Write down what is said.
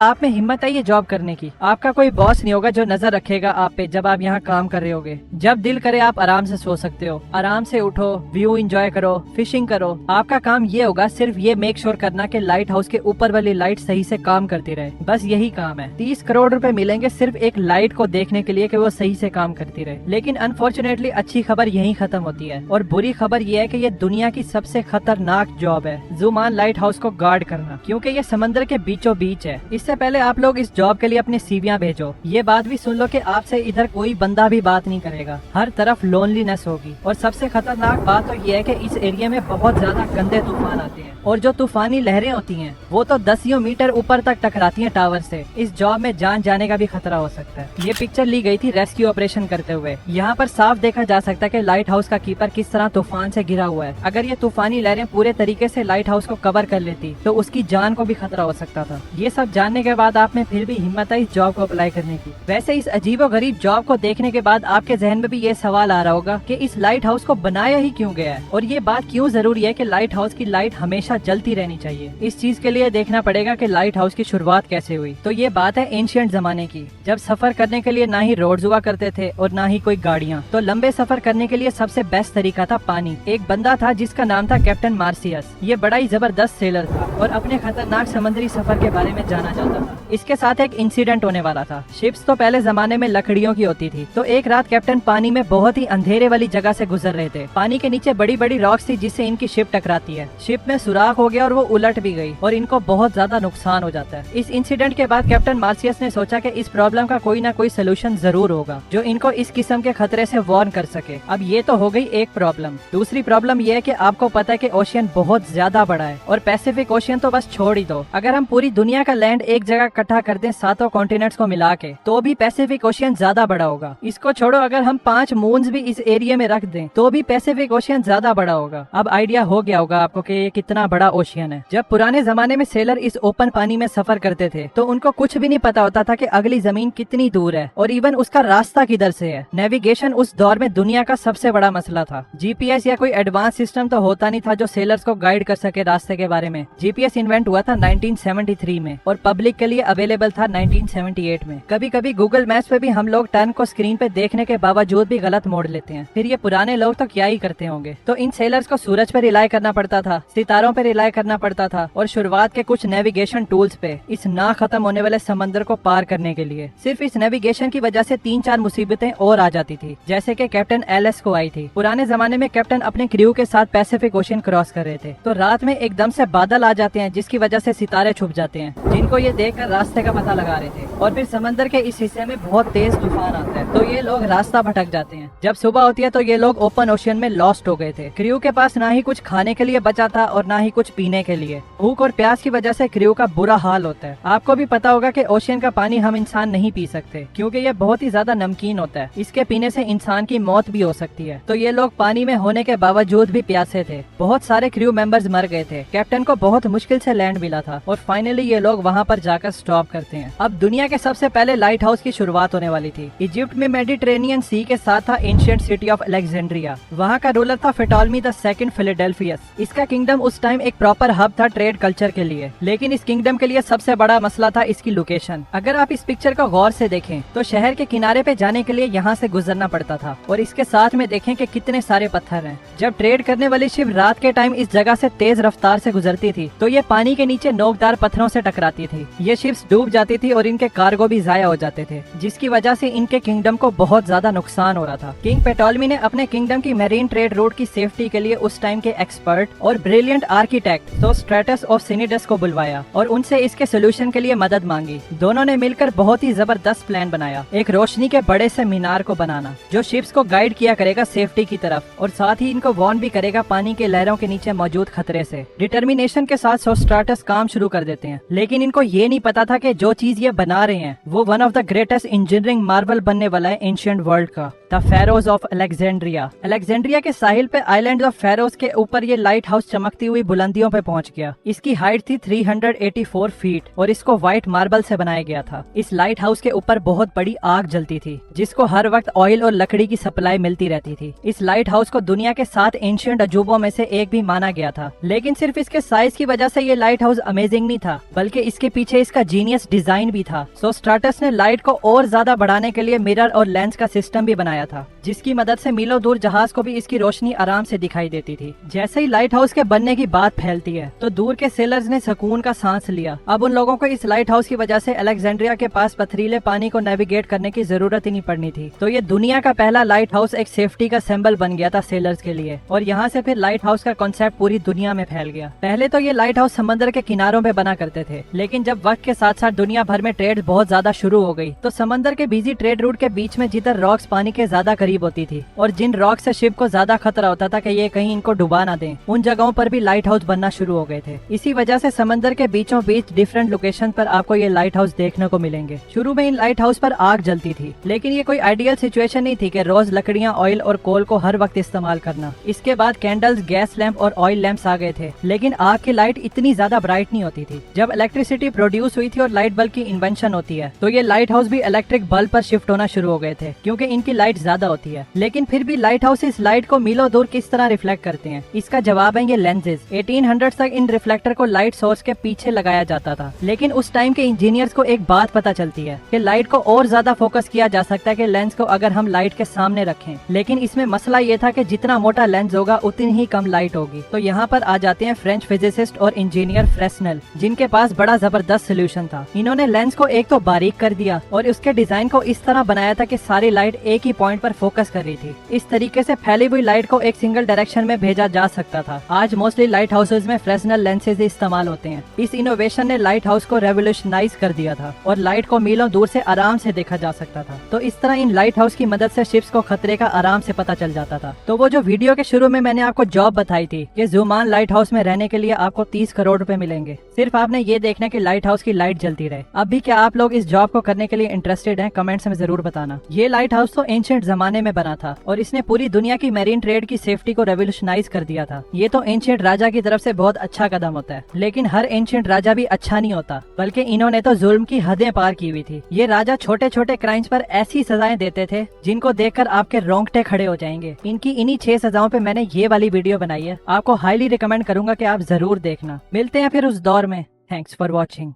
आप में हिम्मत है ये जॉब करने की। आपका कोई बॉस नहीं होगा जो नजर रखेगा आप पे जब आप यहाँ काम कर रहे होगे। जब दिल करे आप आराम से सो सकते हो, आराम से उठो, व्यू एंजॉय करो, फिशिंग करो। आपका काम ये होगा सिर्फ ये मेक श्योर करना कि लाइट हाउस के ऊपर वाली लाइट सही से काम करती रहे। बस यही काम है। 30 करोड़ रुपए मिलेंगे सिर्फ एक लाइट को देखने के लिए कि वो सही से काम करती रहे। लेकिन अनफॉर्चुनेटली अच्छी खबर यही खत्म होती है और बुरी खबर ये है कि ये दुनिया की सबसे खतरनाक जॉब है, जुमान लाइट हाउस को गार्ड करना, क्योंकि ये समंदर के बीचों बीच है। इससे पहले आप लोग इस जॉब के लिए अपनी सीवियां भेजो। ये बात भी सुन लो कि आपसे इधर कोई बंदा भी बात नहीं करेगा, हर तरफ लोनलीनेस होगी। और सबसे खतरनाक बात तो ये है कि इस एरिया में बहुत ज्यादा गंदे तूफान आते हैं और जो तूफानी लहरें होती हैं वो तो 10 मीटर ऊपर तक टकराती हैं टावर से। इस जॉब में जान जाने का भी खतरा हो सकता है। ये पिक्चर ली गई थी रेस्क्यू ऑपरेशन करते हुए। यहाँ पर साफ देखा जा सकता है कि लाइट हाउस का कीपर किस तरह तूफान से घिरा हुआ है। अगर ये तूफानी लहरें पूरे तरीके से लाइट हाउस को कवर कर लेती तो उसकी जान को भी खतरा हो सकता था। ये सब जानने के बाद आप में फिर भी हिम्मत है इस जॉब को अप्लाई करने की। वैसे इस अजीबो गरीब जॉब को देखने के बाद आपके जहन में भी ये सवाल आ रहा होगा कि इस लाइट हाउस को बनाया ही क्यों गया है और ये बात क्यों जरूरी है कि लाइट हाउस की लाइट हमेशा जलती रहनी चाहिए। इस चीज के लिए देखना पड़ेगा कि लाइट हाउस की शुरुआत कैसे हुई। तो ये बात है एंशिएंट जमाने की, जब सफर करने के लिए ना ही रोड्स हुआ करते थे और ना ही कोई गाड़ियाँ। तो लंबे सफर करने के लिए सबसे बेस्ट तरीका था पानी। एक बंदा था जिसका नाम था कैप्टन मार्सियस। ये बड़ा ही जबरदस्त सेलर था और अपने खतरनाक समुद्री सफर के बारे में जाना जाता था। इसके साथ एक इंसिडेंट होने वाला था। शिप्स तो पहले जमाने में लकड़ियों की होती थी। तो एक रात कैप्टन पानी में बहुत ही अंधेरे वाली जगह से गुजर रहे थे। पानी के नीचे बड़ी बड़ी रॉक्स थी जिससे इनकी शिप टकराती है। शिप में सुराख हो गया और वो उलट भी गई और इनको बहुत ज्यादा नुकसान हो जाता है। इस इंसिडेंट के बाद कैप्टन मार्सियस ने सोचा कि इस प्रॉब्लम का कोई ना कोई सोल्यूशन जरूर होगा जो इनको इस किस्म के खतरे से वार्न कर सके। अब ये तो हो गई एक प्रॉब्लम। दूसरी प्रॉब्लम ये है कि आपको पता है कि ओशियन बहुत ज्यादा बड़ा है और पैसिफिक ओशियन तो बस छोड़ ही दो। अगर हम पूरी दुनिया का लैंड एक जगह इकट्ठा कर दें 7 कॉन्टिनेंट्स को मिला के तो भी पैसिफिक ओशियन ज्यादा बड़ा होगा। इसको छोड़ो, अगर हम 5 मून्स भी इस एरिया में रख दें तो भी पैसिफिक ओशियन ज्यादा बड़ा होगा। अब आइडिया हो गया होगा आपको कि ये कितना बड़ा ओशियन है। जब पुराने जमाने में सेलर इस ओपन पानी में सफर करते थे तो उनको कुछ भी नहीं पता होता था कि अगली जमीन कितनी दूर है और इवन उसका रास्ता किधर से है। नेविगेशन उस दौर में दुनिया का सबसे बड़ा मसला था। जीपीएस या कोई एडवांस सिस्टम तो होता नहीं था जो सेलर्स को गाइड कर सके रास्ते के बारे में। जीपीएस इन्वेंट हुआ था 1973 में और पब्लिक के लिए अवेलेबल था 1978 में। कभी कभी गूगल मैप्स पे भी हम लोग टर्न को स्क्रीन पे देखने के बावजूद भी गलत मोड़ लेते हैं। फिर ये पुराने लोग तो क्या ही करते होंगे। तो इन सेलर्स को सूरज पे रिलाई करना पड़ता था, सितारों पे रिलाई करना पड़ता था और शुरुआत के कुछ नेविगेशन टूल्स पे इस ना खत्म होने वाले समंदर को पार करने के लिए। सिर्फ इस नेविगेशन की वजह से 3-4 मुसीबतें और आ जाती थी, जैसे कि कैप्टन एलएस को आई थी। पुराने जमाने में कैप्टन अपने क्रू के साथ पैसिफिक ओशियन क्रॉस कर रहे थे तो रात में एकदम से बादल आ जाते हैं जिसकी वजह से सितारे छुप जाते हैं, जिनको ये देखकर रास्ते का पता लगा रहे थे। और फिर समंदर के इस हिस्से में बहुत तेज तूफान आता है तो ये लोग रास्ता भटक जाते हैं। जब सुबह होती है तो ये लोग ओपन ओशियन में लॉस्ट हो गए थे। क्रू के पास ना ही कुछ खाने के लिए बचा था और ना ही कुछ पीने के लिए। भूख और प्यास की वजह से क्रू का बुरा हाल होता है। आपको भी पता होगा कि ओशियन का पानी हम इंसान नहीं पी सकते क्योंकि ये बहुत ही ज्यादा नमकीन होता है। इसके पीने से इंसान की मौत भी हो सकती है। तो ये लोग पानी में होने के बावजूद भी प्यासे थे। बहुत सारे क्रू मेंबर्स मर गए थे। कैप्टन को बहुत मुश्किल से लैंड मिला था और फाइनली ये लोग वहाँ पर जाकर स्टॉप करते हैं। अब दुनिया के सबसे पहले लाइट हाउस की शुरुआत होने वाली थी। इजिप्ट में मेडिटेरेनियन सी के साथ था एंशिएंट सिटी ऑफ अलेक्जेंड्रिया। वहाँ का रूलर था फिटोलमी द सेकंड फिलाडेल्फियस। इसका किंगडम उस टाइम एक प्रॉपर हब था ट्रेड कल्चर के लिए। लेकिन इस किंगडम के लिए सबसे बड़ा मसला था इसकी लोकेशन। अगर आप इस पिक्चर को गौर से देखें तो शहर के किनारे पे जाने के लिए यहाँ से गुजरना पड़ता था और इसके साथ में देखें कि कितने सारे पत्थर हैं। जब ट्रेड करने वाली शिप रात के टाइम इस जगह से तेज रफ्तार से गुजरती थी तो ये पानी के नीचे नोकदार पत्थरों से टकराती थी। ये शिप्स डूब जाती थी और इनके कार्गो भी जाया हो जाते थे, जिसकी वजह से इनके किंगडम को बहुत ज्यादा नुकसान हो रहा था। किंग पेटोलमी ने अपने किंगडम की मैरीन ट्रेड रूट की सेफ्टी के लिए उस टाइम के एक्सपर्ट और ब्रिलियंट आर्किटेक्ट सोस्ट्रेटस ऑफ सिनिडस को बुलवाया और उनसे इसके सोल्यूशन के लिए मदद मांगी। दोनों ने मिलकर बहुत ही जबरदस्त प्लान बनाया, एक रोशनी के बड़े से मीनार को बनाना जो शिप्स को गाइड किया करेगा सेफ्टी की तरफ और साथ ही इनको वार्न भी करेगा पानी के लहरों के नीचे मौजूद खतरे से। डिटर्मिनेशन के साथ सोस्ट्रेटस काम शुरू कर देते हैं, लेकिन इनको ये नहीं पता था कि जो चीज ये बना रहे हैं वो one of the greatest engineering Marvel बनने वाला है एंशिएंट वर्ल्ड का, the Feroz of Alexandria. Alexandria के साहिल पे आइलैंड ऑफ फेरोज के ऊपर ये लाइट हाउस चमकती हुई बुलंदियों पे पहुंच गया। इसकी हाइट थी 384 फीट और इसको व्हाइट मार्बल से बनाया गया था। इस लाइट हाउस के ऊपर बहुत बड़ी आग जलती थी जिसको हर वक्त ऑयल और लकड़ी की सप्लाई मिलती रहती थी। इस लाइट हाउस को दुनिया के 7 एंशिएंट अजूबों में से एक भी माना गया था। लेकिन सिर्फ इसके साइज की वजह से ये लाइट हाउस अमेजिंग नहीं था, बल्कि इसके पीछे पीछे इसका जीनियस डिजाइन भी था। सो स्ट्राटस ने लाइट को और ज्यादा बढ़ाने के लिए मिरर और लेंस का सिस्टम भी बनाया था, जिसकी मदद से मीलों दूर जहाज को भी इसकी रोशनी आराम से दिखाई देती थी। जैसे ही लाइट हाउस के बनने की बात फैलती है तो दूर के सेलर्स ने सुकून का सांस लिया। अब उन लोगों को इस लाइट हाउस की वजह से अलेक्जेंड्रिया के पास पथरीले पानी को नेविगेट करने की जरूरत ही नहीं पड़नी थी। तो ये दुनिया का पहला लाइट हाउस एक सेफ्टी का सिंबल बन गया था सेलर्स के लिए, और यहाँ से फिर लाइट हाउस का कॉन्सेप्ट पूरी दुनिया में फैल गया। पहले तो ये लाइट हाउस समंदर के किनारों पे बना करते थे, लेकिन जब वक्त के साथ साथ दुनिया भर में ट्रेड बहुत ज्यादा शुरू हो गई तो समंदर के बिजी ट्रेड रूट के बीच में जिधर रॉक्स पानी के ज्यादा करीब होती थी और जिन रॉक से शिप को ज्यादा खतरा होता था कि ये कहीं इनको डुबा ना दें, उन जगहों पर भी लाइट हाउस बनना शुरू हो गए थे। इसी वजह से समंदर के बीचों बीच डिफरेंट लोकेशन पर आपको ये लाइट हाउस देखने को मिलेंगे। शुरू में इन लाइट हाउस पर आग जलती थी, लेकिन ये कोई आइडियल सिचुएशन नहीं थी कि रोज लकड़ियां, ऑयल और कोल को हर वक्त इस्तेमाल करना। इसके बाद कैंडल्स, गैस लैंप और ऑयल लैंप्स आ गए थे, लेकिन आग की लाइट इतनी ज्यादा ब्राइट नहीं होती थी। जब इलेक्ट्रिसिटी प्रोड्यूस हुई थी और लाइट बल्ब की इन्वेंशन होती है तो ये लाइट हाउस भी इलेक्ट्रिक बल्ब पर शिफ्ट होना शुरू हो गए थे, क्योंकि इनकी लाइट ज्यादा होती है। लेकिन फिर भी लाइट हाउस इस लाइट को मीलों दूर किस तरह रिफ्लेक्ट करते हैं, इसका जवाब है ये लेंसेज। 1800 तक इन रिफ्लेक्टर को लाइट सोर्स के पीछे लगाया जाता था, लेकिन उस टाइम के इंजीनियर्स को एक बात पता चलती है कि लाइट को और ज्यादा फोकस किया जा सकता है कि लेंस को अगर हम लाइट के सामने रखें। लेकिन इसमें मसला ये था कि जितना मोटा लेंस होगा उतनी ही कम लाइट होगी। तो यहाँ पर आ जाते हैं फ्रेंच फिजिसिस्ट और इंजीनियर फ्रेस्नेल, जिनके पास बड़ा जबरदस्त सोल्यूशन था। इन्होंने लेंस को एक तो बारीक कर दिया और उसके डिजाइन को इस तरह बनाया था कि सारी लाइट एक ही पॉइंट पर फोकस कर रही थी। इस तरीके से फैली हुई लाइट को एक सिंगल डायरेक्शन में भेजा जा सकता था। आज मोस्टली लाइट हाउसेज में फ्रेस्नेल लेंसेज इस्तेमाल होते हैं। इस इनोवेशन ने लाइट हाउस को रेवोल्यूशनाइज कर दिया था और लाइट को मीलों दूर से आराम से देखा जा सकता था। तो इस तरह इन लाइट हाउस की मदद से शिप्स को खतरे का आराम से पता चल जाता था। तो वो जो वीडियो के शुरू में मैंने आपको जॉब बताई थी कि जुमान लाइट हाउस में रहने के लिए आपको 30 करोड़ रुपए मिलेंगे, सिर्फ आपने ये देखना कि लाइट हाउस की लाइट जलती रहे। अब भी क्या आप लोग इस जॉब को करने के लिए इंटरेस्टेड हैं? कमेंट्स में जरूर बताना। ये लाइट हाउस तो एंशिएंट जमाने में बना था और इसने पूरी दुनिया की मैरीन ट्रेड की सेफ्टी को रेवोल्यूशनाइज कर दिया था। ये तो एंशिएंट राजा की तरफ से बहुत अच्छा कदम होता है, लेकिन हर एंशिएंट राजा भी अच्छा नहीं होता, बल्कि इन्होंने तो जुल्म की हदें पार की हुई थी। ये राजा छोटे छोटे क्राइम्स पर ऐसी सजाएं देते थे जिनको देखकर आपके रोंगटे खड़े हो जाएंगे। इनकी इन्हीं 6 सजाओं पे मैंने ये वाली वीडियो बनाई है। आपको हाईली रिकमेंड करूंगा कि आप जरूर देखना। मिलते हैं फिर उस दौर में। Thanks for watching.